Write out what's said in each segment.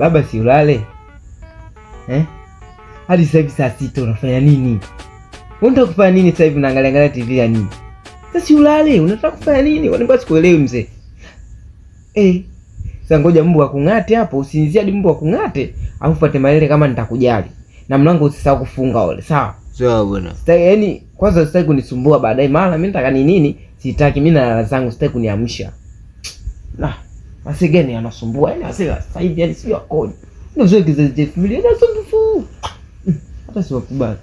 Baba si ulale? Hadi sasa hivi saa 6 unafanya nini? Unataka kufanya nini sasa hivi unaangalia TV ya nini? Sasa si ulale, unataka kufanya nini? Waniambia sikuelewi mzee. Sasa ngoja mbu akung'ate hapo, usinzie hadi mbu akung'ate, au fuate maele kama nitakujali. Na mlango usisahau kufunga ole, sawa? Sawa bwana. Sitaki yani kwanza sitaki kunisumbua baadaye, maana mimi nataka nini? Sitaki mimi na lala zangu, sitaki kuniamsha. Basi gani anasumbua? Yaani sasa hivi yani sio akoni. Ndio zile kizazi cha familia na sumbufu. Hata si wakubali.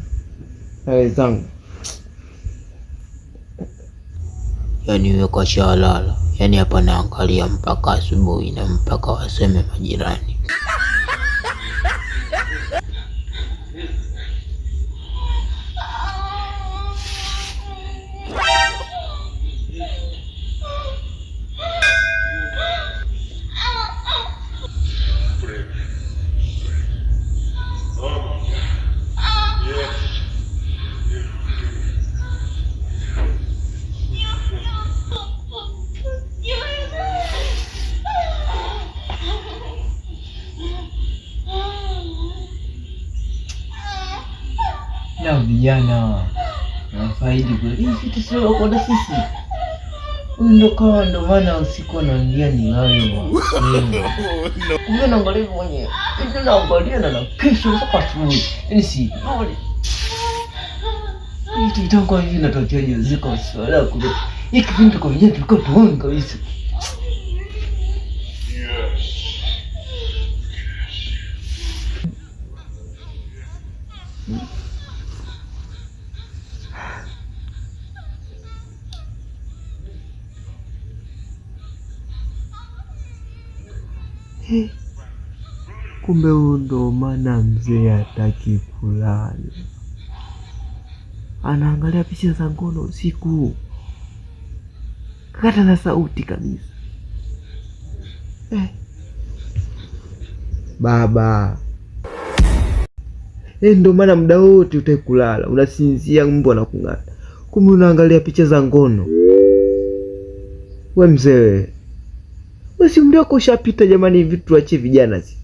Hayo zangu. Yaani wewe kwa shalala. Yaani hapa naangalia mpaka asubuhi na mpaka waseme majirani. Na vijana nafaidi kweli. Hii vitu sio kwa sisi. Ndo maana usiku anaingia ni hayo. Kumbe naangalia mwenyewe. Hivi naangalia na kesho mpaka asubuhi. Yaani si ndio? Hii itakuwa hivi natokea ziko swala kule. Hii kipindi kwa vijana tulikuwa tuone kabisa. Kumbe ndo maana mzee hataki kulala. Anaangalia picha za ngono usiku. Kata na sauti kabisa. Baba. Ndo maana muda wote utaki kulala. Unasinzia mbwa na kung'ata. Kumbe unaangalia picha za ngono. We mzee. Basi umri wako ushapita jamani, hivi tuache vijana si.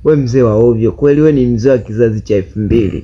We mzee wa ovyo kweli, we ni mzee wa kizazi cha 2000.